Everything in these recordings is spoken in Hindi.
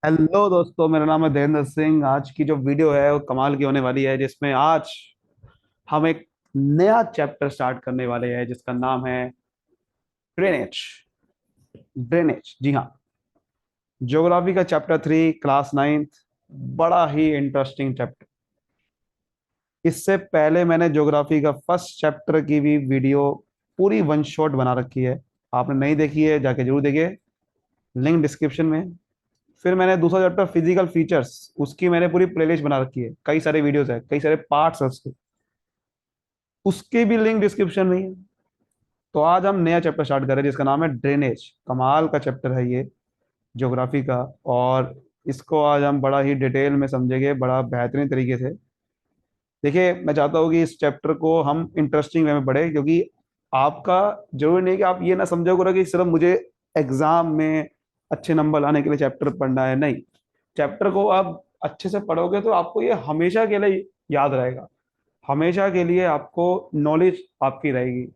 हेलो दोस्तों, मेरा नाम है देवेंद्र सिंह। आज की जो वीडियो है वो कमाल की होने वाली है, जिसमें आज हम एक नया चैप्टर स्टार्ट करने वाले हैं जिसका नाम है ड्रेनेज। ड्रेनेज, जी हाँ। ज्योग्राफी का चैप्टर 3, क्लास 9th। बड़ा ही इंटरेस्टिंग चैप्टर। इससे पहले मैंने ज्योग्राफी का फर्स्ट चैप्टर की भी वीडियो पूरी वन शॉट बना रखी है। आपने नहीं देखी है, जाके जरूर देखिए, लिंक डिस्क्रिप्शन में। फिर मैंने दूसरा चैप्टर फिजिकल फीचर्स, उसकी मैंने पूरी प्लेलिस्ट बना रखी है, कई सारे वीडियोस है, कई सारे पार्ट्स है उसके। उसकी भी लिंक डिस्क्रिप्शन में ही है। तो आज हम नया चैप्टर स्टार्ट कर रहे हैं जिसका नाम है ड्रेनेज। कमाल का चैप्टर है ये, ज्योग्राफी का। और इसको आज हम बड़ा ही डिटेल में समझेंगे, बड़ा बेहतरीन तरीके से। देखिए, मैं चाहता हूँ कि इस चैप्टर को हम इंटरेस्टिंग वे में पढ़े, क्योंकि आपका जरूरी नहीं कि आप ये ना समझो करो कि सिर्फ मुझे एग्जाम में अच्छे नंबर लाने के लिए चैप्टर पढ़ना है। नहीं, चैप्टर को आप अच्छे से पढ़ोगे तो आपको ये हमेशा के लिए याद रहेगा। हमेशा के लिए आपको नॉलेज आपकी रहेगी।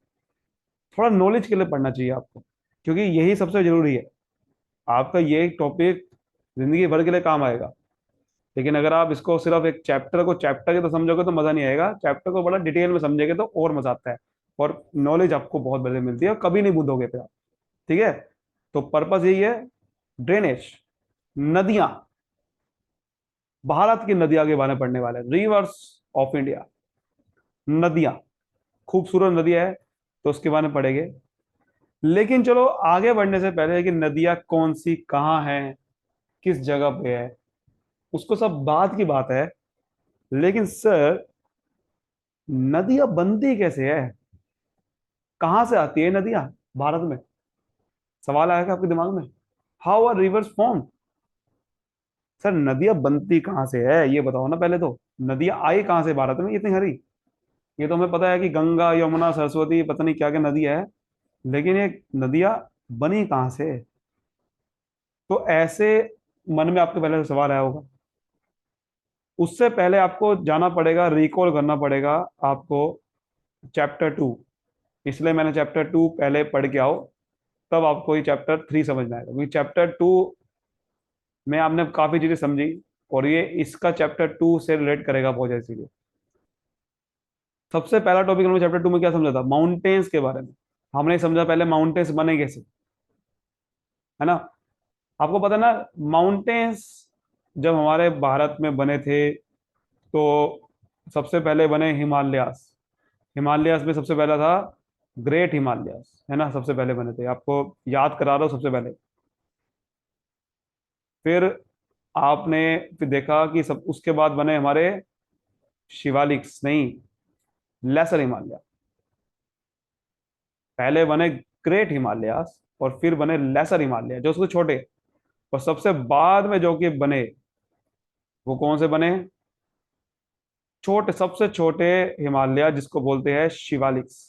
थोड़ा नॉलेज के लिए पढ़ना चाहिए आपको, क्योंकि यही सबसे जरूरी है। आपका ये टॉपिक जिंदगी भर के लिए काम आएगा। लेकिन अगर आप इसको सिर्फ एक चैप्टर को चैप्टर के तो समझोगे तो मजा नहीं आएगा। चैप्टर को बड़ा डिटेल में समझेंगे तो और मजा आता है। और नॉलेज आपको बहुत बड़ी मिलती है और कभी नहीं भूलोगे फिर आप। ठीक है। तो पर्पस यही है। ड्रेनेज, नदियां, भारत की नदियां के बारे में पढ़ने वाले, रिवर्स ऑफ इंडिया। नदियां, खूबसूरत नदियां है, तो उसके बारे में पढ़ेंगे। लेकिन चलो, आगे बढ़ने से पहले कि नदियां कौन सी कहाँ है, किस जगह पे है, उसको सब बात की बात है। लेकिन सर, नदियां बनती कैसे है? कहाँ से आती है नदियां भारत में? सवाल आएगा आपके दिमाग में। How are rivers form? Sir, नदियां बनती कहाँ से है ये बताओ ना पहले तो। नदियां आई कहाँ से भारत में इतनी हरी? ये तो हमें पता है कि गंगा, यमुना, सरस्वती, पता नहीं क्या क्या नदियां है। लेकिन ये नदियां बनी कहाँ से? तो ऐसे मन में आपके पहले सवाल आया होगा। उससे पहले आपको जाना पड़ेगा, रिकॉल करना पड़ेगा आपको चैप्टर 2। इसलिए मैंने चैप्टर 2 पहले पढ़ के आओ, तब आपको ये चैप्टर 3 समझना है, क्योंकि चैप्टर 2 में आपने काफी चीजें समझी। और ये इसका चैप्टर 2 से रिलेट करेगा बहुत सारी चीजें। सबसे पहला टॉपिक हमने चैप्टर 2 में क्या समझा था? माउंटेन्स के बारे में। हमने समझा पहले माउंटेन्स बने कैसे, है ना। आपको पता है ना, माउंटेन्स जब हमारे भारत में बने थे तो सबसे पहले बने हिमालयास। हिमालयास में सबसे पहला था ग्रेट हिमालयास, है ना, सबसे पहले बने थे। आपको याद करा रहा हूं सबसे पहले। फिर आपने फिर देखा कि सब उसके बाद बने हमारे शिवालिक्स, नहीं, लेसर हिमालय। पहले बने ग्रेट हिमालयास और फिर बने लेसर हिमालय जो उसको छोटे। और सबसे बाद में जो कि बने, वो कौन से बने? छोटे, सबसे छोटे हिमालय जिसको बोलते हैं शिवालिक्स।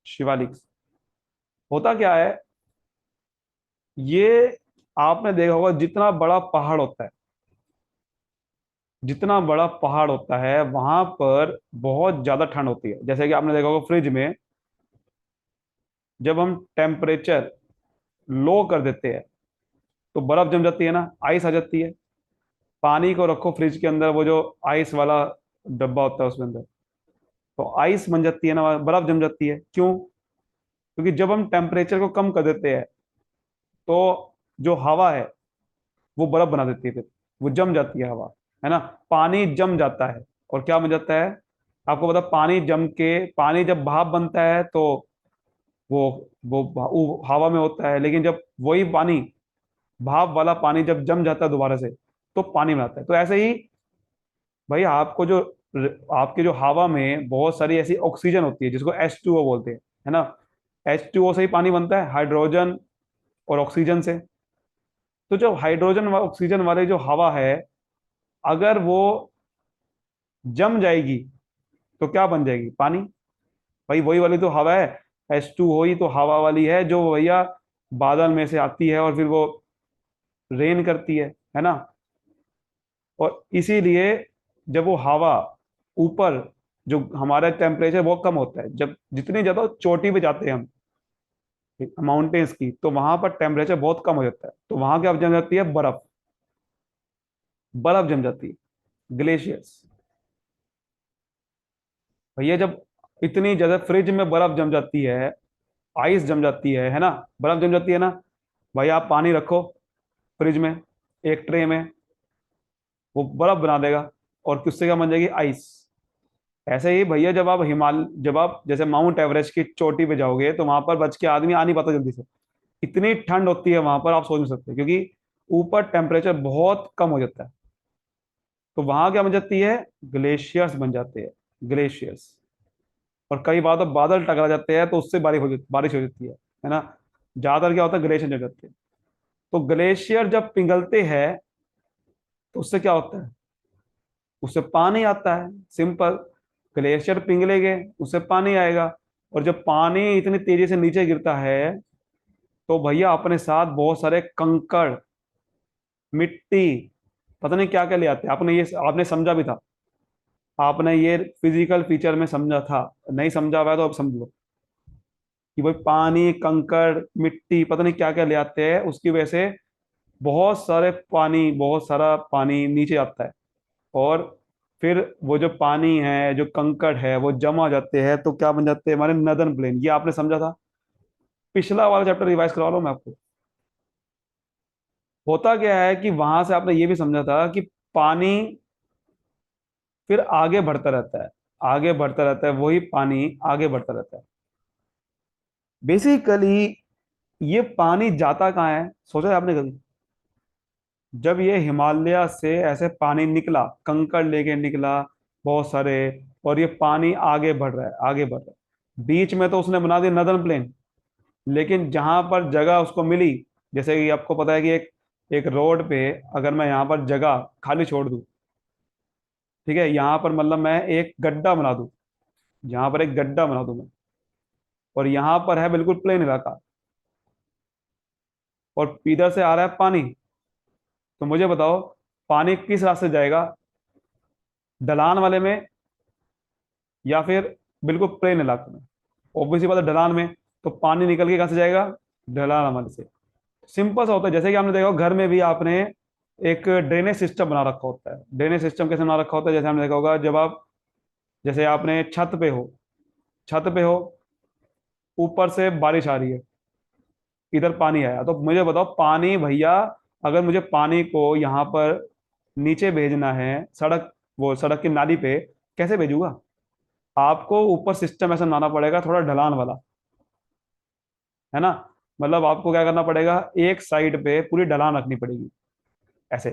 शिवालिक्स होता क्या है? ये आपने देखा होगा, जितना बड़ा पहाड़ होता है, जितना बड़ा पहाड़ होता है वहां पर बहुत ज्यादा ठंड होती है। जैसे कि आपने देखा होगा फ्रिज में, जब हम टेम्परेचर लो कर देते हैं तो बर्फ जम जाती है ना, आइस आ जाती है। पानी को रखो फ्रिज के अंदर, वो जो आइस वाला डब्बा होता है उसके अंदर, तो आइस बन जाती है ना, बर्फ जम जाती है। क्यों? क्योंकि जब हम टेम्परेचर को कम कर देते हैं तो जो हवा है वो बर्फ बना देती है, फिर वो जम जाती है हवा, है ना। पानी जम जाता है और क्या बन जाता है? आपको पता, पानी जम के, पानी जब भाप बनता है तो वो वो हवा में होता है। लेकिन जब वही पानी, भाप वाला पानी जब जम जाता है दोबारा से, तो पानी बनाता है। तो ऐसे ही भाई, आपको जो आपके जो हवा में बहुत सारी ऐसी ऑक्सीजन होती है जिसको H2O बोलते हैं, है ना। H2O से ही पानी बनता है, हाइड्रोजन और ऑक्सीजन से। तो जो हाइड्रोजन व ऑक्सीजन वाले जो हवा है, अगर वो जम जाएगी तो क्या बन जाएगी? पानी। भाई वही वाली तो हवा है। H2O ही तो हवा वाली है जो भैया बादल में से आती है और फिर वो रेन करती है ना। और इसीलिए जब वो हवा ऊपर, जो हमारा टेम्परेचर बहुत कम होता है, जब जितनी ज्यादा चोटी पे जाते हैं हम, माउंटेन्स की, तो वहां पर टेम्परेचर बहुत कम हो जाता है, तो वहां क्या जम जाती है, बर्फ, बर्फ जम जाती है, ग्लेशियर्स। भैया जब इतनी ज्यादा फ्रिज में बर्फ जम जाती है, आइस जम जाती है ना, बर्फ जम जाती है ना, भाई आप पानी रखो फ्रिज में, एक ट्रे में, वो बर्फ बना देगा, और किससे क्या बन जाएगी, आइस। ऐसे ही भैया जब आप जैसे माउंट एवरेस्ट की चोटी पे जाओगे, तो वहां पर बच के आदमी आ नहीं पाता जल्दी से, इतनी ठंड होती है वहां पर, आप सोच नहीं सकते, क्योंकि ऊपर टेम्परेचर बहुत कम हो जाता है। तो वहां क्या बन जाती है, ग्लेशियर्स बन जाते हैं, ग्लेशियर्स। और कई बार तो बादल टकरा जाते हैं, तो उससे बारिश हो जाती है ना। ज्यादातर क्या होता है, ग्लेशियर जम जाते हैं। तो ग्लेशियर जब पिघलते हैं, तो उससे क्या होता है, उससे पानी आता है, सिंपल। ग्लेशियर पिघलेंगे, उससे पानी आएगा, और जब पानी इतनी तेजी से नीचे गिरता है, तो भैया अपने साथ बहुत सारे कंकड़, मिट्टी, पता नहीं क्या क्या ले आते हैं। आपने समझा भी था, आपने ये फिजिकल फीचर में समझा था, नहीं समझा हुआ है तो अब समझ लो, कि भाई पानी, कंकड़, मिट्टी, पता नहीं क्या क्या ले आते हैं, उसकी वजह से बहुत सारा पानी नीचे आता है। और फिर वो जो पानी है, जो कंकड़ है, वो जमा हो जाते हैं, तो क्या बन जाते हैं, हमारे नदर्न प्लेन। ये आपने समझा था, पिछला वाला चैप्टर रिवाइज करवा लो मैं आपको। होता क्या है कि वहां से आपने ये भी समझा था कि पानी फिर आगे बढ़ता रहता है, आगे बढ़ता रहता है, वही पानी आगे बढ़ता रहता है। बेसिकली ये पानी जाता कहाँ है, सोचा है आपने कभी? जब ये हिमालय से ऐसे पानी निकला, कंकड़ लेके निकला बहुत सारे, और ये पानी आगे बढ़ रहा है, आगे बढ़ रहा है, बीच में तो उसने बना दिया नदर्न प्लेन। लेकिन जहां पर जगह उसको मिली, जैसे कि आपको पता है कि एक एक रोड पे अगर मैं यहाँ पर जगह खाली छोड़ दूं, ठीक है, यहाँ पर मतलब मैं एक गड्ढा बना दूं, यहाँ पर एक गड्ढा बना दूं मैं, और यहाँ पर है बिल्कुल प्लेन इलाका, और इधर से आ रहा है पानी, तो मुझे बताओ पानी किस रास्ते से जाएगा, ढलान वाले में या फिर बिल्कुल प्लेन इलाके में? ऑब्वियसली बात है, ढलान में। तो पानी निकल के कहाँ से जाएगा, ढलान वाले से। सिंपल सा होता है, जैसे कि आपने देखा होगा, घर में भी आपने एक ड्रेनेज सिस्टम बना रखा होता है। ड्रेनेज सिस्टम कैसे बना रखा होता है, जैसे आपने देखा होगा, जैसे आपने छत पे हो, ऊपर से बारिश आ रही है, इधर पानी आया, तो मुझे बताओ पानी भैया, अगर मुझे पानी को यहाँ पर नीचे भेजना है, सड़क की नाली पे, कैसे भेजूंगा? आपको ऊपर सिस्टम ऐसा बनाना पड़ेगा, थोड़ा ढलान वाला, है ना। मतलब आपको क्या करना पड़ेगा, एक साइड पे पूरी ढलान रखनी पड़ेगी, ऐसे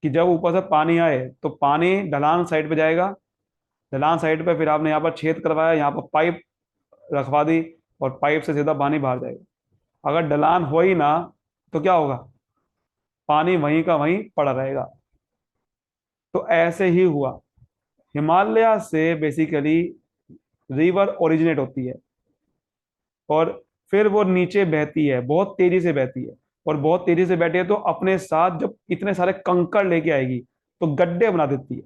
कि जब ऊपर से पानी आए, तो पानी ढलान साइड पे जाएगा, ढलान साइड पे फिर आपने यहाँ पर छेद करवाया, यहाँ पर पाइप रखवा दी, और पाइप से सीधा पानी बाहर जाएगा। अगर ढलान हो ही ना, तो क्या होगा, पानी वहीं का वहीं पड़ा रहेगा। तो ऐसे ही हुआ, हिमालय से बेसिकली रिवर ओरिजिनेट होती है, और फिर वो नीचे बहती है, बहुत तेजी से बहती है, और बहुत तेजी से बहती है, तो अपने साथ जब इतने सारे कंकड़ लेके आएगी, तो गड्ढे बना देती है।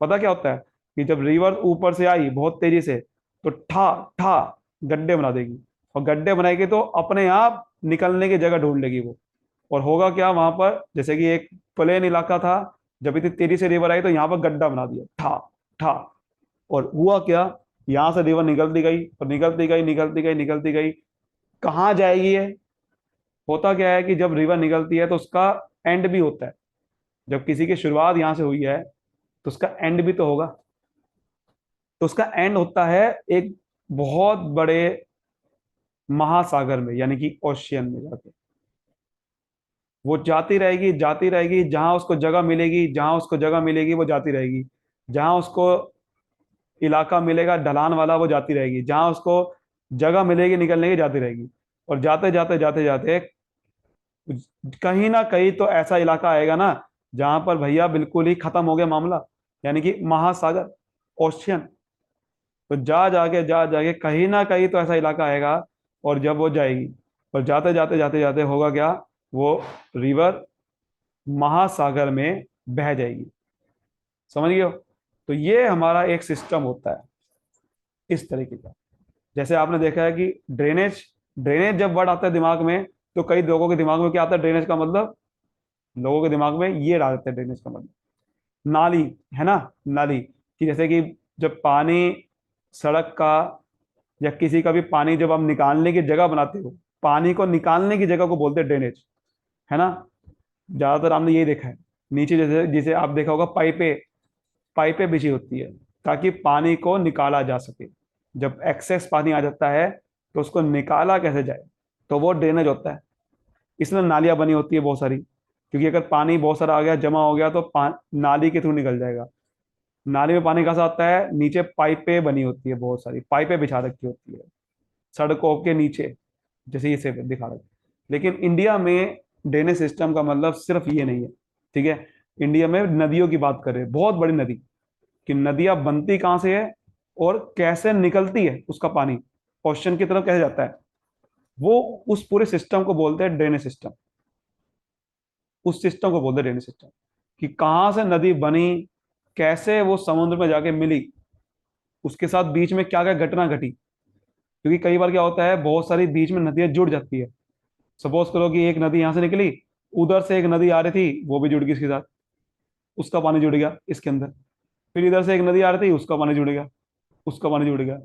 पता क्या होता है, कि जब रिवर ऊपर से आई बहुत तेजी से, तो ठा ठा गड्ढे बना देगी, और गड्ढे बनाएगी तो अपने आप निकलने की जगह ढूंढ लेगी वो। और होगा क्या वहां पर, जैसे कि एक प्लेन इलाका था, जब इतनी तेजी से रिवर आई, तो यहाँ पर गड्ढा बना दिया, ठा ठा। और हुआ क्या, यहां से रिवर निकलती गई, और निकलती गई, निकलती गई, निकलती गई, कहाँ जाएगी ये? होता क्या है कि जब रिवर निकलती है, तो उसका एंड भी होता है। जब किसी की शुरुआत यहां से हुई है, तो उसका एंड भी तो होगा। तो उसका एंड होता है एक बहुत बड़े महासागर में, यानी कि ओशियन में जाके। वो जाती रहेगी, जहां उसको जगह मिलेगी, जहां उसको जगह मिलेगी वो जाती रहेगी, जहां उसको इलाका मिलेगा ढलान वाला, वो जाती रहेगी, जहां उसको जगह मिलेगी निकलने की, जाती रहेगी। और जाते जाते जाते जाते कहीं ना कहीं तो ऐसा इलाका आएगा ना, जहां पर भैया बिल्कुल ही खत्म हो गया मामला, यानी कि महासागर, ओशियन। तो जा जाके कहीं ना कहीं तो ऐसा इलाका आएगा, और जब वो जाएगी, और जाते जाते जाते जाते होगा क्या, वो रिवर महासागर में बह जाएगी। समझ गए हो? तो ये हमारा एक सिस्टम होता है इस तरीके का। जैसे आपने देखा है कि ड्रेनेज ड्रेनेज जब वर्ड आता है दिमाग में, तो कई लोगों के दिमाग में क्या आता है ड्रेनेज का मतलब, लोगों के दिमाग में ये डाल देते हैं ड्रेनेज का मतलब नाली, है ना। नाली, कि जैसे कि जब पानी सड़क का या किसी का भी पानी जब हम निकालने की जगह बनाते हो, पानी को निकालने की जगह को बोलते हैं ड्रेनेज, है ना। ज्यादातर हमने यही देखा है। नीचे जैसे जिसे आप देखा होगा पाइपें, पाइपें बिछी होती है ताकि पानी को निकाला जा सके। जब एक्सेस पानी आ जाता है तो उसको निकाला कैसे जाए, तो वो ड्रेनेज होता है। इसमें नालियां बनी होती है बहुत सारी, क्योंकि अगर पानी बहुत सारा आ गया, जमा हो गया, तो नाली के थ्रू निकल जाएगा। नाली में पानी कहाँ से आता है, नीचे पाइपें बनी होती है, बहुत सारी पाइपें बिछा रखी होती है सड़कों के नीचे, जैसे ये से दिखा रहे हैं। लेकिन इंडिया में ड्रेनेज सिस्टम का मतलब सिर्फ ये नहीं है, ठीक है। इंडिया में नदियों की बात करें, बहुत बड़ी नदी, कि नदियां बनती कहाँ से है और कैसे निकलती है उसका पानी ओशन की तरफ कैसे जाता है, वो उस पूरे सिस्टम को बोलते हैं ड्रेनेज सिस्टम। उस सिस्टम को बोलते हैं ड्रेनेज सिस्टम, कि कहाँ से नदी बनी, कैसे वो समुद्र में जाके मिली, उसके साथ बीच में क्या क्या घटना घटी। क्योंकि कई बार क्या होता है, बहुत सारी बीच में नदियां जुड़ जाती है। सपोज करो कि एक नदी यहां से निकली, उधर से एक नदी आ रही थी, वो भी जुड़ गई इसके साथ, उसका पानी जुड़ गया इसके अंदर। फिर इधर से एक नदी आ रही थी, उसका पानी जुड़ गया, उसका पानी जुड़ गया।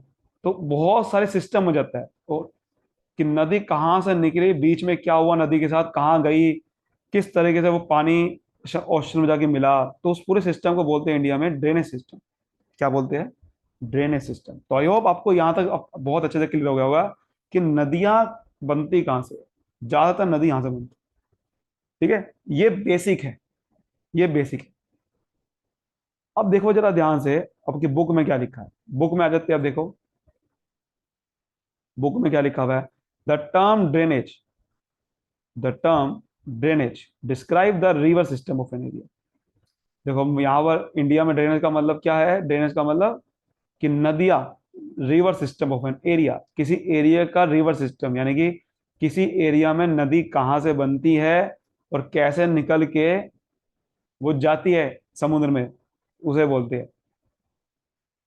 तो बहुत सारे सिस्टम हो जाता है, और कि नदी कहाँ से निकली, बीच में क्या हुआ, नदी के साथ कहाँ गई, किस तरीके से वो पानी ओशन में जाके मिला, तो उस पूरे सिस्टम को बोलते हैं इंडिया में ड्रेनेज सिस्टम। क्या बोलते हैं, ड्रेनेज सिस्टम। तो आई होप आपको यहाँ तक बहुत अच्छे से क्लियर हो गया होगा कि नदियां बनती कहाँ से है। ज्यादातर नदी यहाँ से बनती है, ठीक है। ये बेसिक है, ये बेसिक है। अब देखो जरा ध्यान से, आपकी बुक में क्या लिखा है, बुक में आ जाते हैं। अब देखो बुक में क्या लिखा हुआ है, the term drainage, the term drainage describe the river system of an area. देखो हम यहाँ पर इंडिया में ड्रेनेज का मतलब क्या है, ड्रेनेज का मतलब कि नदियां, river system of an area, किसी एरिया का रिवर सिस्टम, यानी कि किसी एरिया में नदी कहाँ से बनती है और कैसे निकल के वो जाती है समुद्र में, उसे बोलते हैं।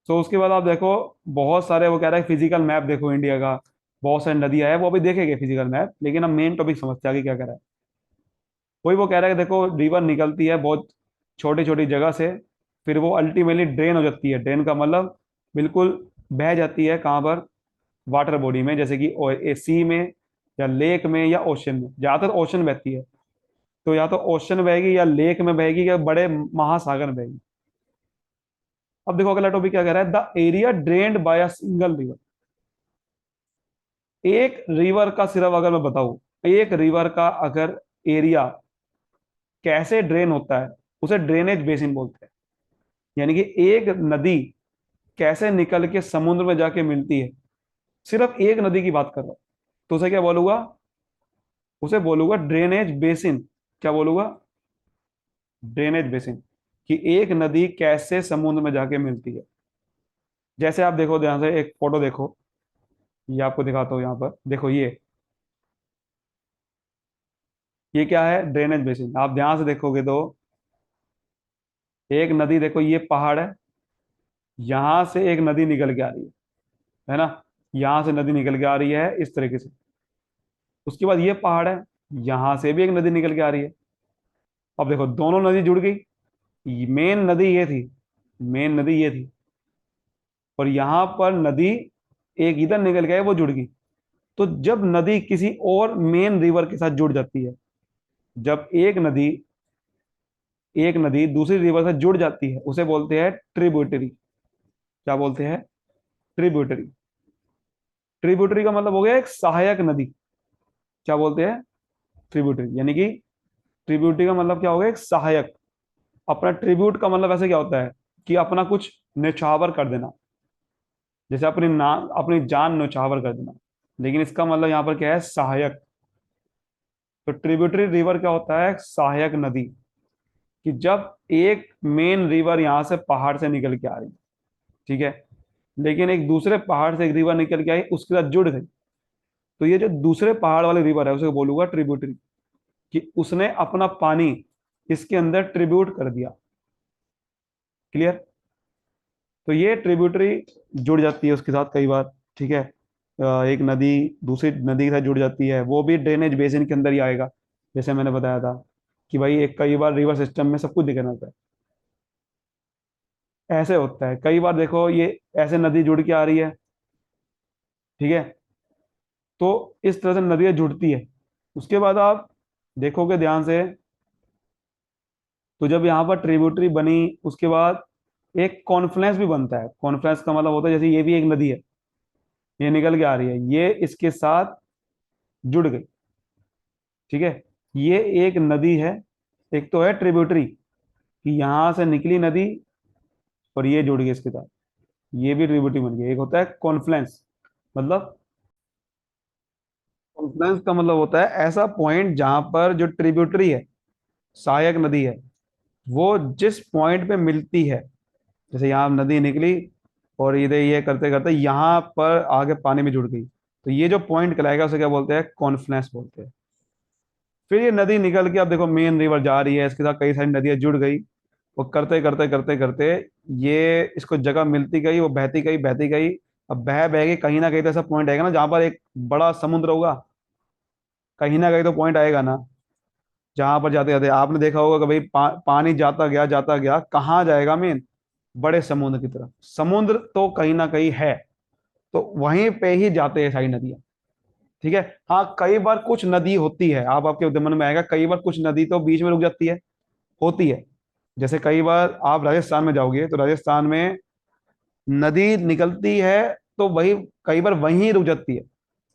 तो उसके बाद आप देखो, बहुत सारे वो कह रहा है फिजिकल मैप देखो इंडिया का, बहुत सारी नदियां है, वो अभी देखेंगे फिजिकल मैप, लेकिन हम मेन टॉपिक समझते हैं आगे क्या कह रहा है। वही वो कह रहा है कि देखो रिवर निकलती है बहुत छोटी छोटी जगह से, फिर वो अल्टीमेटली ड्रेन हो जाती है। ड्रेन का मतलब बिल्कुल बह जाती है कहाँ पर, वाटर बॉडी में, जैसे कि सी में या लेक में या ओशन में। ज्यादातर ओशन बहती है, तो या तो ओशन बहेगी या लेक में बहेगी या बड़े महासागर में बहेगी। अब देखो अगला टॉपिक क्या कह रहा है, the area drained by a single river. एक रिवर का सिर्फ अगर मैं बताऊं, एक रिवर का अगर एरिया कैसे ड्रेन होता है, उसे ड्रेनेज बेसिन बोलते हैं। यानी कि एक नदी कैसे निकल के समुद्र में जाके मिलती है, सिर्फ एक नदी की बात कर रहा हूं, तो उसे क्या बोलूंगा, उसे बोलूंगा ड्रेनेज बेसिन। क्या बोलूंगा, ड्रेनेज बेसिन, कि एक नदी कैसे समुद्र में जाके मिलती है। जैसे आप देखो ध्यान से, एक फोटो देखो, ये आपको दिखाता हूँ। यहाँ पर देखो, ये क्या है, ड्रेनेज बेसिन। आप ध्यान से देखोगे तो एक नदी, देखो ये पहाड़ है, यहां से एक नदी निकल के आ रही है ना। यहां से नदी निकल के आ रही है इस तरीके से। उसके बाद ये पहाड़ है, यहां से भी एक नदी निकल के आ रही है। अब देखो दोनों नदी जुड़ गई, मेन नदी ये थी, मेन नदी ये थी, और यहां पर नदी एक इधर निकल के आई, वो जुड़ गई। तो जब नदी किसी और मेन रिवर के साथ जुड़ जाती है, जब एक नदी दूसरी रिवर से जुड़ जाती है, उसे बोलते हैं ट्रिब्यूटरी। क्या बोलते हैं, ट्रिब्यूटरी। ट्रिब्यूटरी का मतलब हो गया एक सहायक नदी। क्या बोलते हैं, ट्रिब्यूटरी, यानी कि ट्रिब्यूटरी का मतलब क्या हो गया, एक सहायक। अपना ट्रिब्यूट का मतलब ऐसे क्या होता है, कि अपना कुछ न्यौछावर कर देना, जैसे अपनी जान न्यौछावर कर देना। लेकिन इसका मतलब यहाँ पर क्या है, सहायक। तो ट्रिब्यूटरी रिवर क्या होता है, सहायक नदी। कि जब एक मेन रिवर यहाँ से पहाड़ से निकल के आ रही, ठीक है, लेकिन एक दूसरे पहाड़ से एक रिवर निकल के आई, उसके साथ जुड़ गई, तो ये जो दूसरे पहाड़ वाली रिवर है उसे बोलूंगा ट्रिब्यूटरी। कि उसने अपना पानी इसके अंदर ट्रिब्यूट कर दिया। क्लियर। तो ये ट्रिब्यूटरी जुड़ जाती है उसके साथ कई बार, ठीक है। एक नदी दूसरी नदी के साथ जुड़ जाती है, वो भी ड्रेनेज बेसिन के अंदर ही आएगा। जैसे मैंने बताया था कि भाई एक कई बार रिवर सिस्टम में सब कुछ दिखना होता है, ऐसे होता है। कई बार देखो ये ऐसे नदी जुड़ के आ रही है, ठीक है, तो इस तरह से नदियां जुड़ती है। उसके बाद आप देखोगे ध्यान से, तो जब यहाँ पर ट्रिब्यूटरी बनी, उसके बाद एक कॉन्फ्लुएंस भी बनता है। कॉन्फ्लुएंस का मतलब होता है जैसे ये भी एक नदी है, ये निकल के आ रही है, ये इसके साथ जुड़ गई, ठीक है। ये एक नदी है। एक तो है ट्रिब्यूटरी कि यहां से निकली नदी और ये जुड़ गई इसके साथ, ये भी ट्रिब्यूटरी बन गई। एक होता है कॉन्फ्लुएंस, मतलब कॉन्फ्लुएंस का मतलब होता है ऐसा पॉइंट जहां पर जो ट्रिब्यूटरी है, सहायक नदी है, वो जिस पॉइंट पे मिलती है, जैसे यहाँ नदी निकली और इधर ये करते करते यहाँ पर आगे पानी में जुड़ गई, तो ये जो पॉइंट कहलाएगा उसे क्या बोलते हैं, कॉन्फ्लुएंस बोलते हैं। फिर ये नदी निकल के अब देखो मेन रिवर जा रही है, इसके साथ कई सारी नदियां जुड़ गई, वो करते करते करते करते ये इसको जगह मिलती गई, वो बहती गई बहती गई। अब बह बह के कहीं ना कहीं तो ऐसा पॉइंट आएगा ना जहां पर एक बड़ा समुद्र होगा, कहीं ना कहीं तो पॉइंट आएगा ना, जहां पर जाते जाते आपने देखा होगा कि भाई पानी जाता गया कहाँ जाएगा मेन, बड़े समुद्र की तरफ। समुद्र तो कहीं ना कहीं है, तो वहीं पे ही जाते हैं सारी नदियां, ठीक है। हाँ कई बार कुछ नदी होती है, आप आपके मन में आएगा, कई बार कुछ नदी तो बीच में रुक जाती है, होती है। जैसे कई बार आप राजस्थान में जाओगे तो राजस्थान में नदी निकलती है, तो वही कई बार वहीं रुक जाती है,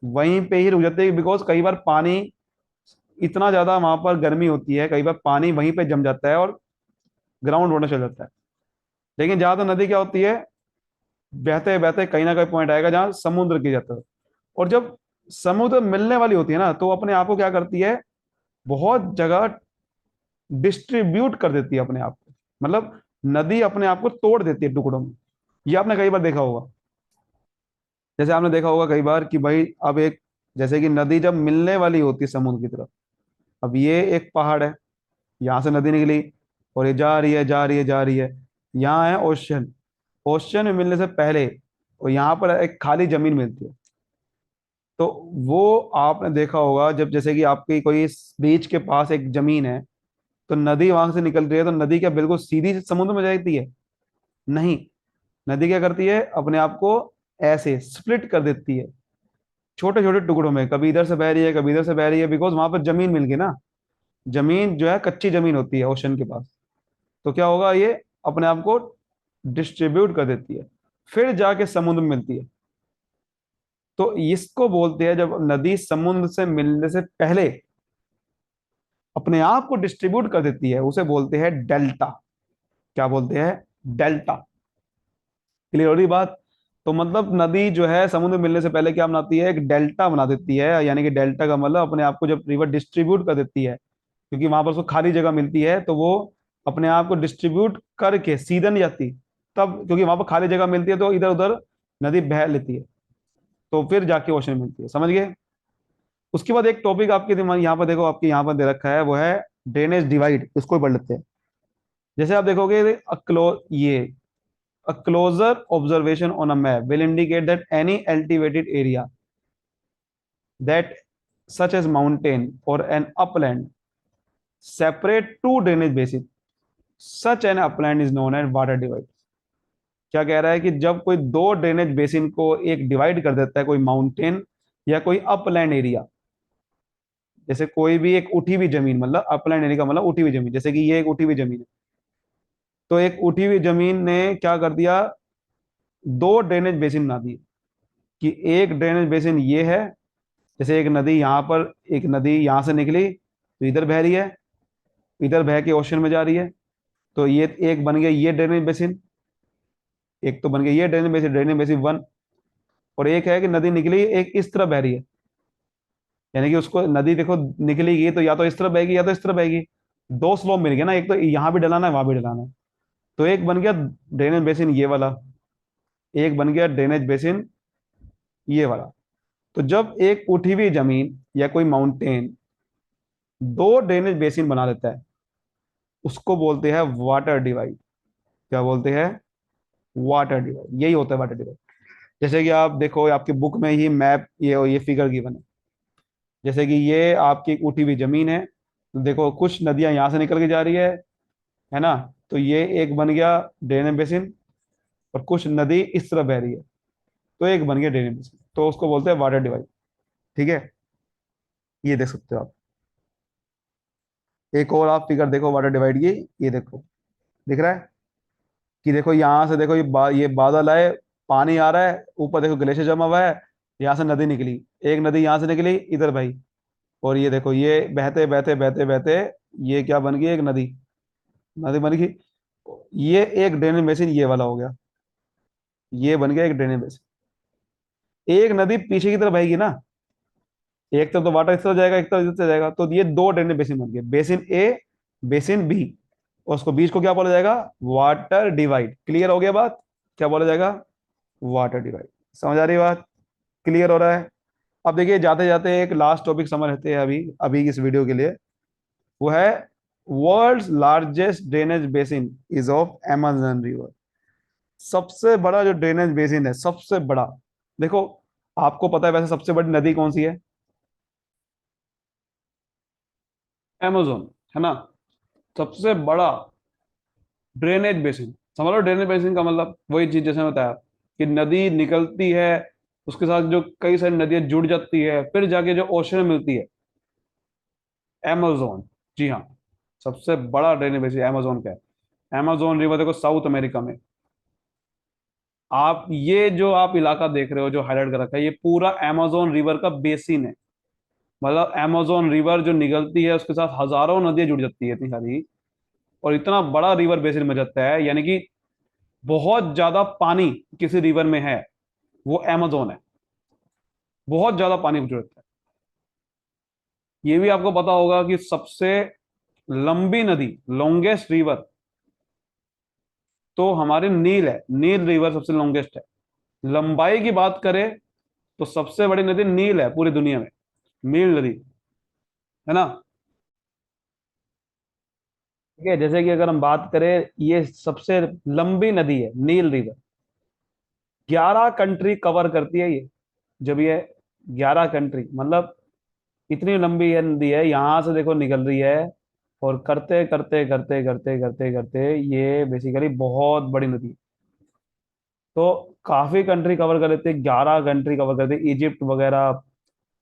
वहीं पे ही रुक जाती है, बिकॉज कई बार पानी इतना ज्यादा वहां पर गर्मी होती है, कई बार पानी वहीं पे जम जाता है और ग्राउंड वाटर चल जाता है। लेकिन ज्यादा नदी क्या होती है, बहते बहते कहीं ना कहीं पॉइंट आएगा जहां समुद्र की जाता है। और जब समुद्र मिलने वाली होती है ना, तो अपने आप को क्या करती है, बहुत जगह डिस्ट्रीब्यूट कर देती है अपने आप को, मतलब नदी अपने आप को तोड़ देती है टुकड़ों में। ये आपने कई बार देखा होगा। जैसे आपने देखा होगा कई बार कि भाई अब एक, जैसे कि नदी जब मिलने वाली होती है समुद्र की तरफ, अब ये एक पहाड़ है, यहाँ से नदी निकली और ये जा रही है जा रही है जा रही है, यहाँ है ओशन। ओशन में मिलने से पहले और यहाँ पर एक खाली जमीन मिलती है। तो वो आपने देखा होगा जब जैसे कि आपकी कोई बीच के पास एक जमीन है, तो नदी वहां से निकल रही है, तो नदी क्या बिल्कुल सीधी समुद्र में जाती है? नहीं, नदी क्या करती है, अपने आप को ऐसे स्प्लिट कर देती है छोटे छोटे टुकड़ों में, कभी इधर से बह रही है कभी इधर से बह रही है, बिकॉज वहां पर जमीन मिल गई ना। जमीन जो है कच्ची जमीन होती है ओशन के पास, तो क्या होगा, ये अपने आप को डिस्ट्रीब्यूट कर देती है, फिर जाके समुद्र में मिलती है। तो इसको बोलते हैं, जब नदी समुद्र से मिलने से पहले अपने आप को डिस्ट्रीब्यूट कर देती है, उसे बोलते हैं डेल्टा। क्या बोलते हैं, डेल्टा। क्लियर हो रही बात? तो मतलब नदी जो है समुद्र में मिलने से पहले क्या बनाती है, एक डेल्टा बना देती है, यानी कि डेल्टा का मतलब अपने आप को जब रिवर डिस्ट्रीब्यूट कर देती है, क्योंकि वहां पर उसको खाली जगह मिलती है, तो वो अपने आप को डिस्ट्रीब्यूट करके सीधे नहीं जाती, तब क्योंकि वहां पर खाली जगह मिलती है तो इधर उधर नदी बह लेती है, तो फिर जाके ओशन मिलती है। समझ गए? उसके बाद एक टॉपिक आपके दिमाग यहाँ पर देखो, आपके यहाँ पर दे रखा है, वो है ड्रेनेज डिवाइड। उसको भी पढ़ लेते हैं। जैसे आप देखोगे ये a closer observation on a map will indicate that any elevated area that such as mountain or an upland separate two drainage basin, such an upland is known as water divide। क्या कह रहा है कि जब कोई दो ड्रेनेज बेसिन को एक डिवाइड कर देता है, कोई माउंटेन या कोई अपलैंड एरिया, जैसे कोई भी एक उठी हुई जमीन, मतलब अपलैंड एरिया का मतलब उठी हुई जमीन, जैसे कि ये एक उठी हुई जमीन है, तो एक उठी हुई जमीन ने क्या कर दिया, दो ड्रेनेज बेसिन बना दिए। कि एक ड्रेनेज बेसिन ये है, जैसे एक नदी यहाँ पर, एक नदी यहाँ से निकली तो इधर बह रही है, इधर बह के ओशन में जा रही है, तो ये एक बन गया ये ड्रेनेज बेसिन, एक तो बन गया ये ड्रेनेज बेसिन वन। और एक है कि नदी निकली एक इस तरह बह रही है, यानी कि उसको नदी देखो निकलेगी तो या तो इस तरह बहेगी या तो इस तरह बहेगी, दो स्लोप मिल गए ना, एक तो यहाँ भी डलाना है वहां भी डलाना है। तो एक बन गया ड्रेनेज बेसिन ये वाला, एक बन गया ड्रेनेज बेसिन ये वाला। तो जब एक उठी हुई जमीन या कोई माउंटेन दो ड्रेनेज बेसिन बना देता है, उसको बोलते हैं वाटर डिवाइड। क्या बोलते हैं, वाटर डिवाइड। यही होता है वाटर डिवाइड। जैसे कि आप देखो आपकी बुक में ही मैप ये फिगर गिवन है। जैसे कि ये आपकी एक उठी हुई जमीन है, तो देखो कुछ नदियां यहाँ से निकल के जा रही है ना। तो ये एक बन गया ड्रेनेज बेसिन, और कुछ नदी इस तरफ बह रही है, तो एक बन गया ड्रेनेज बेसिन, तो उसको बोलते हैं वाटर डिवाइड। ठीक है, ये देख सकते हो आप। एक और आप फिगर देखो वाटर डिवाइड की, ये देखो, दिख रहा है कि देखो यहाँ से देखो ये बादल आए, पानी आ रहा है, ऊपर देखो ग्लेशियर जमा हुआ है, यहाँ से नदी निकली, एक नदी यहाँ से निकली इधर भाई, और ये देखो ये बहते बहते बहते बहते ये क्या बन गई, एक नदी, नदी बन गई। ये एक ड्रेनेज बेसिन ये वाला हो गया, ये बन गया एक ड्रेनेज बेसिन। एक नदी पीछे की तरफ बहेगी ना, एक तरफ तो वाटर इस तरफ जाएगा, एक तरफ इस तरफ जाएगा, तो ये दो ड्रेनेज बेसिन बन गए, बेसिन ए, बेसिन बी, और उसको बीच को क्या बोला जाएगा, वाटर डिवाइड। क्लियर हो गया बात, क्या बोला जाएगा, वाटर डिवाइड। समझ आ रही है बात, क्लियर हो रहा है। अब देखिए जाते जाते एक लास्ट टॉपिक समझ लेते हैं अभी अभी इस वीडियो के लिए, वो है world's largest drainage basin is of amazon river. सबसे बड़ा जो ड्रेनेज बेसिन है, सबसे बड़ा, देखो आपको पता है वैसे सबसे बड़ी नदी कौन सी है, amazon, है ना। सबसे बड़ा ड्रेनेज बेसिन, समझ लो ड्रेनेज बेसिन का मतलब वही चीज जैसे मैं बताया कि नदी निकलती है, उसके साथ जो कई सारी नदियां जुड़ जाती है, फिर जाके जो ओशन मिलती है, amazon। जी हाँ, सबसे बड़ा ड्रेनेज बेसिन amazon का है। amazon रिवर देखो साउथ अमेरिका में। आप ये जो आप इलाका देख रहे हो जो हाईलाइट कर रखा है, ये पूरा amazon रिवर का बेसिन है। मतलब amazon रिवर जो निकलती है उसके साथ हजारों नदियां जुड़ जाती है, इतनी सारी, और इतना बड़ा रिवर बेसिन बन जाता है, यानी कि बहुत ज्यादा पानी किसी रिवर में है, वो अमेजोन है। बहुत ज्यादा पानी की जरूरत है। ये भी आपको पता होगा कि सबसे लंबी नदी, लॉन्गेस्ट रिवर, तो हमारे नील है, नील रिवर सबसे लॉन्गेस्ट है। लंबाई की बात करें तो सबसे बड़ी नदी नील है पूरी दुनिया में, नील नदी, है ना। ठीक है, जैसे कि अगर हम बात करें, ये सबसे लंबी नदी है नील रिवर, 11 कंट्री कवर करती है ये। जब ये 11 कंट्री, मतलब इतनी लंबी है नदी है, यहां से देखो निकल रही है, और करते करते करते करते करते करते ये बेसिकली बहुत बड़ी नदी है। तो काफी कंट्री कवर कर लेते हैं, 11 कंट्री कवर करते हैं, इजिप्ट वगैरह,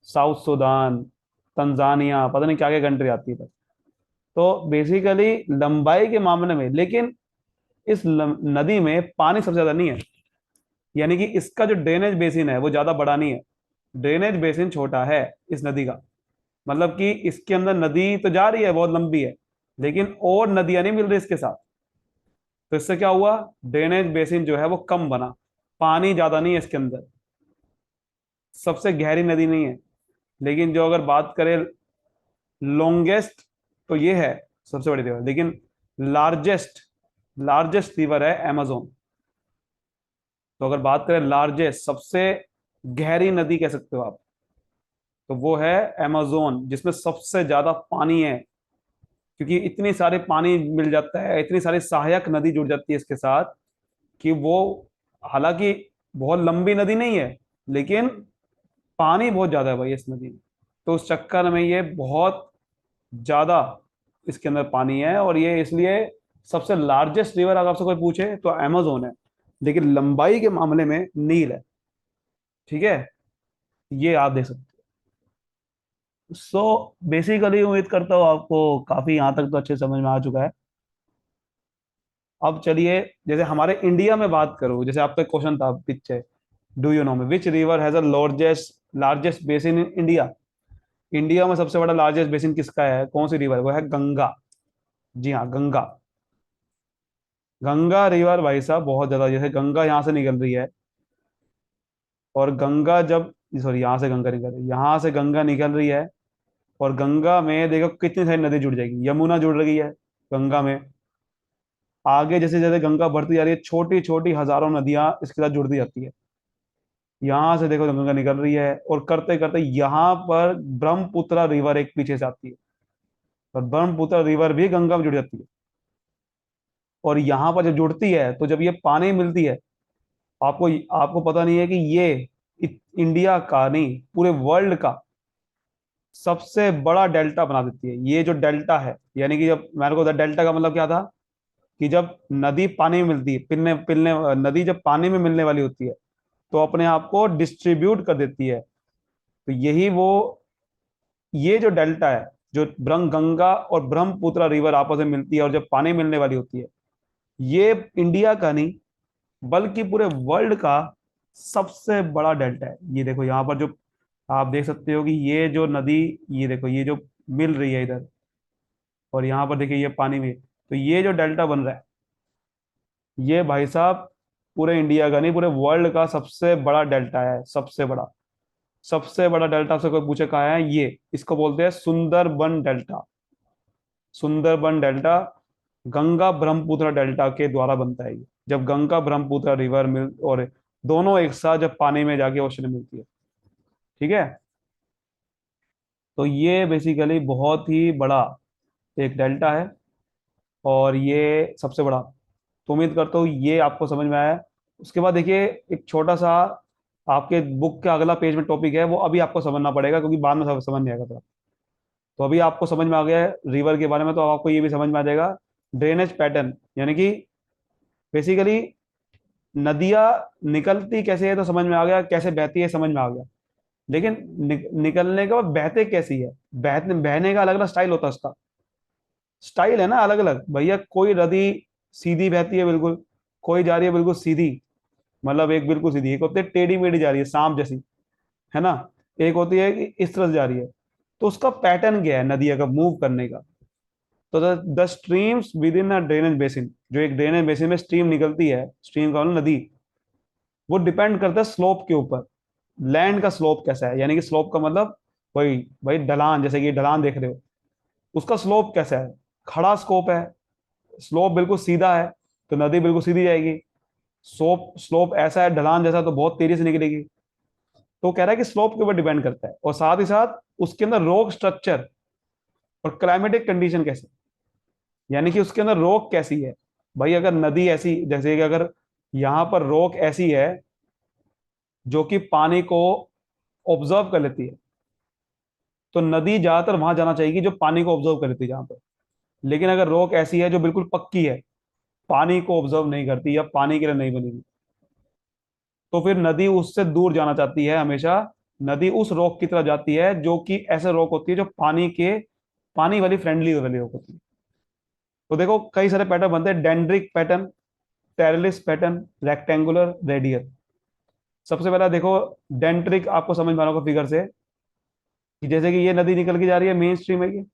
साउथ सूडान, तंजानिया, पता नहीं क्या क्या कंट्री आती है। तो बेसिकली लंबाई के मामले में, लेकिन इस नदी में पानी सबसे ज्यादा नहीं है, यानी कि इसका जो ड्रेनेज बेसिन है वो ज्यादा बड़ा नहीं है, ड्रेनेज बेसिन छोटा है इस नदी का। मतलब कि इसके अंदर नदी तो जा रही है, बहुत लंबी है, लेकिन और नदियां नहीं मिल रही इसके साथ। तो इससे क्या हुआ, ड्रेनेज बेसिन जो है वो कम बना, पानी ज्यादा नहीं है इसके अंदर, सबसे गहरी नदी नहीं है। लेकिन जो अगर बात करें लॉन्गेस्ट, तो ये है सबसे बड़ी रिवर, लेकिन लार्जेस्ट, लार्जेस्ट रिवर है amazon। तो अगर बात करें लार्जेस्ट, सबसे गहरी नदी कह सकते हो आप, तो वो है amazon, जिसमें सबसे ज्यादा पानी है। क्योंकि इतनी सारे पानी मिल जाता है, इतनी सारी सहायक नदी जुड़ जाती है इसके साथ, कि वो, हालांकि बहुत लंबी नदी नहीं है, लेकिन पानी बहुत ज्यादा है भाई इस नदी में। तो उस चक्कर में ये बहुत ज्यादा इसके अंदर पानी है, और ये इसलिए सबसे लार्जेस्ट रिवर अगर आपसे कोई पूछे तो amazon है, लेकिन लंबाई के मामले में नील है। ठीक है, ये आप देख सकते हो। सो बेसिकली उम्मीद करता हूँ आपको काफी यहाँ तक तो अच्छे समझ में आ चुका है। अब चलिए, जैसे हमारे इंडिया में बात करूं, जैसे आपका क्वेश्चन था पीछे, डू यू नो में which river has a largest largest basin in India. India में सबसे बड़ा लार्जेस्ट बेसिन किसका है, कौन सी रिवर, वो है गंगा। जी हाँ, गंगा। गंगा रिवर भाई साहब बहुत ज्यादा, जैसे गंगा यहाँ से निकल रही है, और गंगा जब, सॉरी यहाँ से गंगा निकल रही है, यहाँ से गंगा निकल रही है, और गंगा में देखो कितनी सारी नदी जुड़ जाएगी, यमुना जुड़ रही है गंगा में। आगे जैसे जैसे गंगा बढ़ती जा रही है, छोटी छोटी हजारों नदियां इसके साथ जुड़ती जाती है। यहाँ से देखो गंगा निकल रही है, और करते करते यहाँ पर ब्रह्मपुत्र रिवर एक पीछे से आती है, और ब्रह्मपुत्र रिवर भी गंगा में जुड़ जाती है। और यहाँ पर जब जुड़ती है, तो जब ये पानी मिलती है, आपको आपको पता नहीं है कि ये इंडिया का नहीं, पूरे वर्ल्ड का सबसे बड़ा डेल्टा बना देती है। ये जो डेल्टा है, यानी कि जब मेरे को डेल्टा का मतलब क्या था, कि जब नदी पानी में मिलती है, पिलने पिलने नदी जब पानी में मिलने वाली होती है तो अपने आप को डिस्ट्रीब्यूट कर देती है। तो यही वो, ये जो डेल्टा है, जो गंगा और ब्रह्मपुत्र रिवर आपस में मिलती है और जब पानी मिलने वाली होती है, ये इंडिया का नहीं बल्कि पूरे वर्ल्ड का सबसे बड़ा डेल्टा है। ये देखो यहाँ पर जो आप देख सकते हो कि ये जो नदी, ये देखो ये जो मिल रही है इधर, और यहाँ पर देखिए ये पानी में, तो ये जो डेल्टा बन रहा है, ये भाई साहब पूरे इंडिया का नहीं पूरे वर्ल्ड का सबसे बड़ा डेल्टा है, सबसे बड़ा। सबसे बड़ा डेल्टा से कोई पूछे कहा है, ये इसको बोलते हैं Sundarban delta. Sundarban delta Ganga Brahmaputra delta के द्वारा बनता है ये। जब गंगा ब्रह्मपुत्र रिवर मिल और दोनों एक साथ जब पानी में जाके ओशन में मिलती है, ठीक है। तो ये बेसिकली बहुत ही बड़ा एक डेल्टा है, और ये सबसे बड़ा। तो उम्मीद करता हूँ ये आपको समझ में आया है। उसके बाद देखिए एक छोटा सा आपके बुक का अगला पेज में टॉपिक है, वो अभी आपको समझना पड़ेगा क्योंकि बाद में समझ नहीं आएगा तो। तो अभी आपको समझ में आ गया है रिवर के बारे में, तो आपको ये भी समझ में आ जाएगा ड्रेनेज पैटर्न, यानी कि बेसिकली नदियां निकलती कैसे है तो समझ में आ गया, कैसे बहती है समझ में आ गया। लेकिन निकलने के बाद बहते कैसी है, बहने का अलग अलग स्टाइल होता है उसका। स्टाइल है ना अलग अलग भैया। कोई नदी सीधी बहती है बिल्कुल, कोई जा रही है बिल्कुल सीधी, मतलब एक बिल्कुल सीधी, एक होती है टेढ़ी मेढ़ी जा रही है सांप जैसी, है ना। एक होती है कि इस तरह से जा रही है। तो उसका पैटर्न क्या है नदिया का मूव करने का। तो the streams with in a drainage basin, जो एक ड्रेनेज बेसिन में स्ट्रीम निकलती है, स्ट्रीम का मतलब नदी, वो डिपेंड करता है स्लोप के ऊपर। लैंड का स्लोप कैसा है, यानी कि स्लोप का मतलब वही भाई ढलान, जैसे कि ढलान देख रहे हो, उसका स्लोप कैसा है। खड़ा स्कोप है, स्लोप बिल्कुल सीधा है तो नदी बिल्कुल सीधी जाएगी। स्लोप स्लोप ऐसा है ढलान जैसा तो बहुत तेजी से निकलेगी। तो कह रहा है कि स्लोप के ऊपर डिपेंड करता है, और साथ ही साथ उसके अंदर रॉक स्ट्रक्चर और क्लाइमेटिक कंडीशन कैसे, यानी कि उसके अंदर रॉक कैसी है। भाई अगर नदी ऐसी, जैसे कि अगर यहाँ पर रॉक ऐसी है जो कि पानी को ऑब्जर्व कर लेती है, तो नदी ज्यादातर वहां जाना चाहिए जो पानी को ऑब्जर्व कर लेती है जहां पर। लेकिन अगर रॉक ऐसी है जो बिल्कुल पक्की है, पानी को ऑब्जर्व नहीं करती या पानी के लिए नहीं बनी हुई, तो फिर नदी उससे दूर जाना चाहती है हमेशा। नदी उस रॉक की तरफ जाती है जो कि ऐसे रॉक होती है जो पानी वाली फ्रेंडली वाली रॉक होती है। तो देखो कई सारे पैटर्न बनते हैं, डेंड्रिक पैटर्न, टेरेलिस पैटर्न, रेक्टेंगुलर, रेडियल। सबसे पहला देखो डेंड्रिक, आपको समझ में आ रहा होगा फिगर से कि जैसे कि ये नदी निकल के जा रही है, मेन स्ट्रीम है ये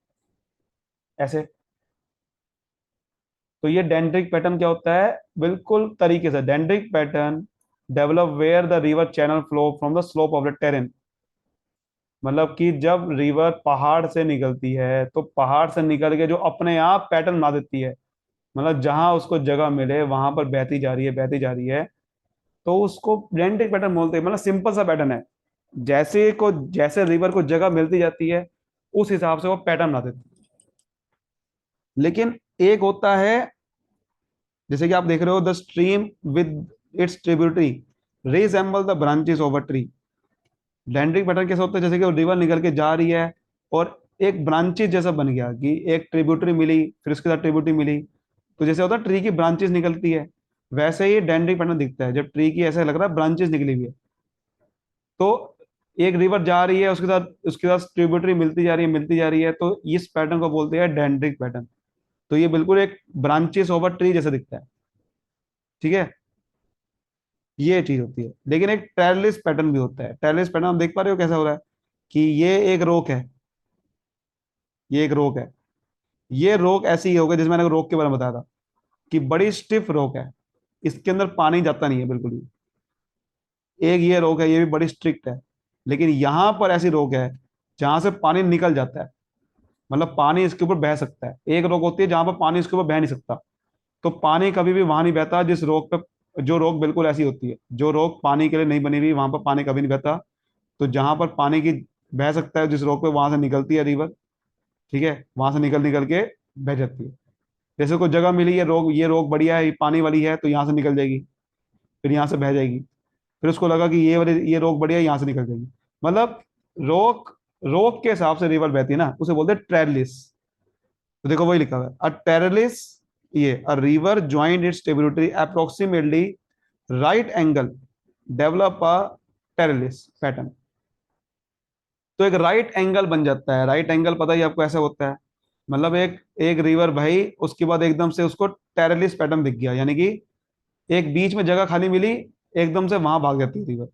ऐसे। तो ये डेंड्रिक पैटर्न क्या होता है, बिल्कुल तरीके से dendritic pattern develop where the river channel flow from the slope of the terrain. मतलब कि जब रिवर पहाड़ से निकलती है तो पहाड़ से निकल के जो अपने आप पैटर्न बना देती है, मतलब जहां उसको जगह मिले वहां पर बहती जा रही है, बहती जा रही है, तो उसको डेंड्रिक पैटर्न बोलते हैं। मतलब सिंपल सा पैटर्न है, जैसे रिवर को जगह मिलती जाती है उस हिसाब से वो पैटर्न बना देती है। लेकिन एक होता है, जैसे कि आप देख रहे हो the stream with its tributary resemble the branches of a tree. Dendritic pattern कैसे होता है, जैसे कि रिवर निकल के जा रही है और एक ब्रांचेस जैसा बन गया कि एक ट्रिब्यूटरी मिली, फिर उसके साथ ट्रिब्यूटरी मिली, तो जैसे होता है ट्री की ब्रांचेस निकलती है, वैसे ही डेंड्रिक पैटर्न दिखता है जब ट्री की ऐसा लग रहा है ब्रांचेस निकली हुई है। तो एक रिवर जा रही है, उसके साथ ट्रिब्यूटरी मिलती जा रही है, मिलती जा रही है, तो इस पैटर्न को बोलते हैं डेंड्रिक पैटर्न। तो ये बिल्कुल एक ब्रांचेस ओवर ट्री जैसा दिखता है, ठीक है। ये चीज होती है। लेकिन एक ट्रेलिस पैटर्न भी होता है। ट्रेलिस पैटर्न आप देख पा रहे हो कैसा हो रहा है, कि ये एक रोक है, ये एक रोक है। ये रोक ऐसी ही होगा, जैसे मैंने रोक के बारे में बताया था कि बड़ी स्टिफ रोक है, इसके अंदर पानी जाता नहीं है बिल्कुल भी। एक ये रोक है, ये भी बड़ी स्ट्रिक्ट है। लेकिन यहां पर ऐसी रोक है जहां से पानी निकल जाता है, मतलब पानी इसके ऊपर बह सकता है। एक रोक होती है जहां पर पानी इसके ऊपर बह नहीं सकता, तो पानी कभी भी वहां नहीं बहता जिस रोक पे, जो रोक बिल्कुल ऐसी होती है, जो रोक पानी के लिए नहीं बनी हुई, वहां पर पानी कभी नहीं बहता। तो जहां पर पानी की बह सकता है जिस रोक पे, वहां से निकलती है रिवर, ठीक है, वहां से निकल निकल के बह जाती है। जैसे कोई जगह मिली है रोक, ये रोक बढ़िया है, ये पानी वाली है, तो यहाँ से निकल जाएगी। फिर यहाँ से बह जाएगी, फिर उसको लगा कि ये वाली ये रोक बढ़िया, यहाँ से निकल जाएगी। मतलब रोक रोक के हिसाब से रिवर बहती है ना, उसे बोलते हैं ट्रेलिस। तो देखो वही लिखा हुआ है, अ ट्रेलिस, ये a river joint it's tributary approximately right angle develop a trellis pattern. तो एक राइट एंगल बन जाता है। राइट एंगल पता ही आपको ऐसा होता है, मतलब एक एक रिवर भाई, उसके बाद एकदम से उसको टेरेलिस पैटर्न दिख गया, यानी कि एक बीच में जगह खाली मिली, एकदम से वहां भाग जाती है रिवर।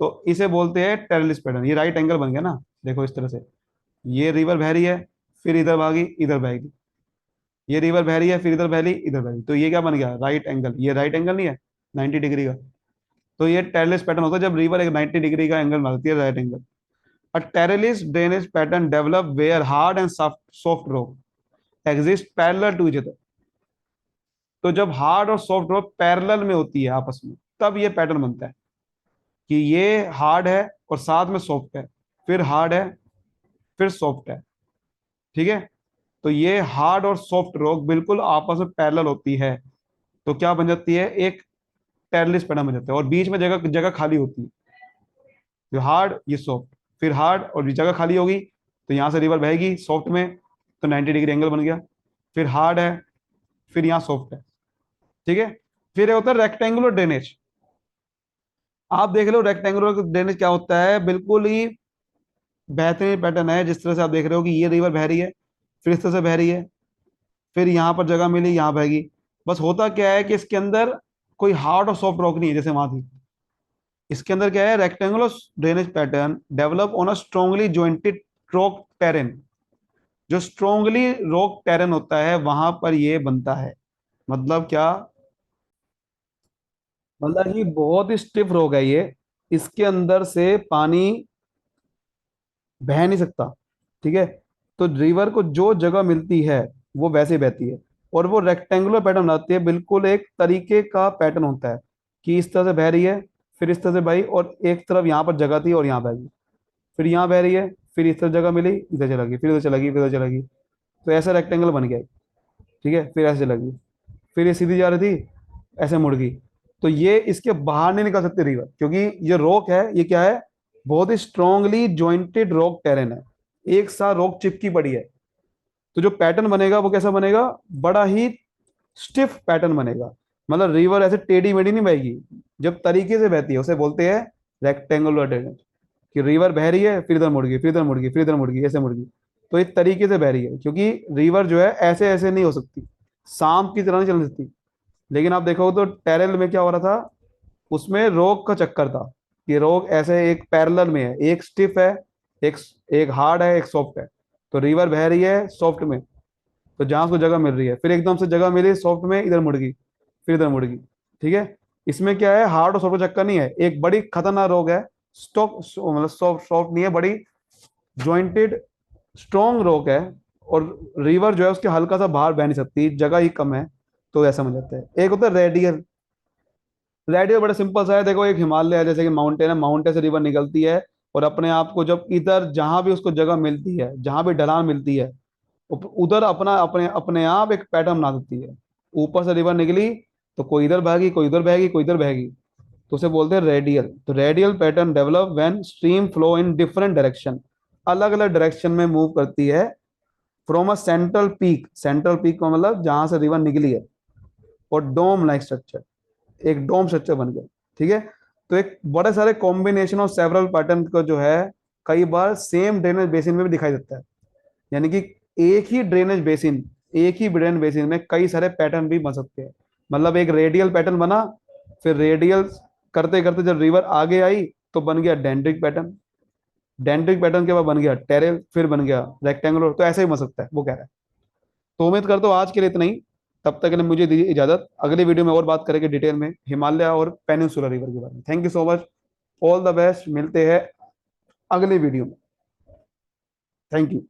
तो इसे बोलते हैं टेरेलिस पैटर्न। ये राइट एंगल बन गया ना, देखो इस तरह से, ये रिवर बह रही है, फिर इधर भागी, इधर बहेगी, ये रिवर बह रही है, फिर इधर बहली, इधर बहली, तो ये क्या बन गया, राइट एंगल। ये राइट एंगल नहीं है, 90 डिग्री का। तो ये टेरेलिस पैटर्न होता है जब रिवर एक 90 डिग्री का एंगल मारती है, right angle. A terrace drainage pattern develop where hard and soft rock exist parallel to each other। तो जब हार्ड और सॉफ्ट रॉक पैरेलल में होती है आपस में, तब ये पैटर्न बनता है कि ये हार्ड है और साथ में सॉफ्ट है, फिर हार्ड है, फिर सॉफ्ट है। ठीक है, तो ये हार्ड और सॉफ्ट रॉक बिल्कुल आपस में पैरेलल होती है, तो क्या बन जाती है, एक टेरलिस पैटर्न बन जाता है, और बीच में जगह जगह खाली होती है। जो हार्ड, ये सॉफ्ट, फिर हार्ड, और जगह खाली होगी, तो यहाँ से रिवर बहेगी सॉफ्ट में, तो 90 डिग्री एंगल बन गया। फिर हार्ड है, फिर यहाँ सॉफ्ट है। ठीक है, फिर ये होता है रेक्टेंगुलर ड्रेनेज। आप देख लो रेक्टेंगुलर ड्रेनेज क्या होता है, बिल्कुल ही बेहतरीन पैटर्न है। जिस तरह से आप देख रहे हो कि ये रिवर बह रही है, फिर इस तरह से बह रही है, फिर यहाँ पर जगह मिली, यहाँ बहेगी। बस होता क्या है कि इसके अंदर कोई हार्ड और सॉफ्ट रॉक नहीं है जैसे वहां थी। इसके अंदर क्या है, rectangular drainage pattern develop on a strongly jointed rock terrain. जो स्ट्रांगली रॉक टेरेन होता है वहां पर ये बनता है। मतलब क्या, मतलब ये बहुत ही स्टिफ रॉक है ये, इसके अंदर से पानी बह नहीं सकता। ठीक है, तो रिवर को जो जगह मिलती है वो वैसे बहती है, और वो रेक्टेंगुलर पैटर्न बनाती है। बिल्कुल एक तरीके का पैटर्न होता है कि इस तरह से बह रही है, फिर इस तरह से बही, और एक तरफ यहाँ पर जगह थी और यहाँ बह गई, फिर यहाँ बह रही है, फिर इस तरफ जगह मिली, इधर चला गई, फिर इधर चला गई, फिर इधर चला गई। तो ऐसा रेक्टेंगल बन गया। ठीक है, फिर ऐसे चला गई, फिर ये सीधी जा रही थी, ऐसे मुड़ गई। तो ये इसके बाहर नहीं निकल सकती रिवर, क्योंकि ये रॉक है, ये क्या है, बहुत ही स्ट्रांगली जॉइंटेड रॉक टेरेन है, एक साथ रॉक चिपकी पड़ी है। तो जो पैटर्न बनेगा वो कैसा बनेगा, बड़ा ही स्टिफ पैटर्न बनेगा। मतलब रिवर ऐसे टेढ़ी मेढ़ी नहीं बहेगी, जब तरीके से बहती है उसे बोलते हैं रेक्टेंगुलर ड्रेनेज। कि रिवर बह रही है, फिर इधर मुड़ गई, फिर इधर मुड़ गई, फिर इधर मुड़ गई, ऐसे मुड़ गई। तो इस तरीके से बह रही है, क्योंकि रिवर जो है ऐसे ऐसे नहीं हो सकती, सांप की तरह नहीं चल सकती। लेकिन आप देखो तो टेरेल में क्या हो रहा था, उसमें रोग का चक्कर था कि रोग ऐसे एक पैरेलल में है, एक स्टिफ है, एक एक हार्ड है, एक सॉफ्ट है। तो रिवर बह रही है सॉफ्ट में, तो जहां उसको जगह मिल रही है, फिर एकदम से जगह मिली सॉफ्ट में, इधर मुड़ गई, फिर इधर मुड़ गई। ठीक है, इसमें क्या है, हार्ड और सॉफ्ट का चक्कर नहीं है, एक बड़ी खतरनाक रोग है। स्टॉक मतलब सॉफ्ट सॉफ्ट नहीं है, बड़ी जॉइंटेड स्ट्रॉन्ग रोग है। और रिवर जो है उसके हल्का सा बाहर बह नहीं सकती, जगह ही कम है, तो ऐसा हो जाता है। एक होता है रेडियल। रेडियल बड़ा सिंपल सा है, देखो एक हिमालय है, जैसे कि माउंटेन है, माउंटेन से रिवर निकलती है, और अपने आप को जब इधर जहां भी उसको जगह मिलती है, जहां भी ढलान मिलती है, उधर अपना अपने अपने आप एक पैटर्न बना देती है। ऊपर से रिवर निकली, तो कोई इधर भागी, कोई उधर बहेगी, कोई इधर बहेगी, तो उसे बोलते हैं रेडियल। तो radial pattern develop when stream flow in different direction, अलग अलग डायरेक्शन में मूव करती है, from a central peak. Central peak का मतलब जहां से रिवर निकली है, और डोम लाइक स्ट्रक्चर, एक डोम स्ट्रक्चर बन गया। ठीक है, तो एक बड़े सारे कॉम्बिनेशन ऑफ सेवरल पैटर्न को जो है कई बार सेम ड्रेनेज बेसिन में भी दिखाई देता है। यानी कि एक ही ड्रेनेज बेसिन, एक ही ड्रेनेज बेसिन में कई सारे पैटर्न भी बन सकते हैं। मतलब एक रेडियल पैटर्न बना, फिर रेडियल करते करते जब रिवर आगे आई तो बन गया डेंड्रिक पैटर्न, डेंड्रिक पैटर्न के बाद बन गया टेरेल, फिर बन गया रेक्टेंगुलर। तो ऐसे ही बन सकता है, वो कह रहा है। तो उम्मीद करता हूँ आज के लिए इतना ही। तब तक के लिए मुझे दीजिए इजाजत, अगली वीडियो में और बात करेंगे डिटेल में हिमालय और पेनिनसुलर रिवर के बारे में। Thank you so much, all the best, मिलते हैं अगली वीडियो में। Thank you.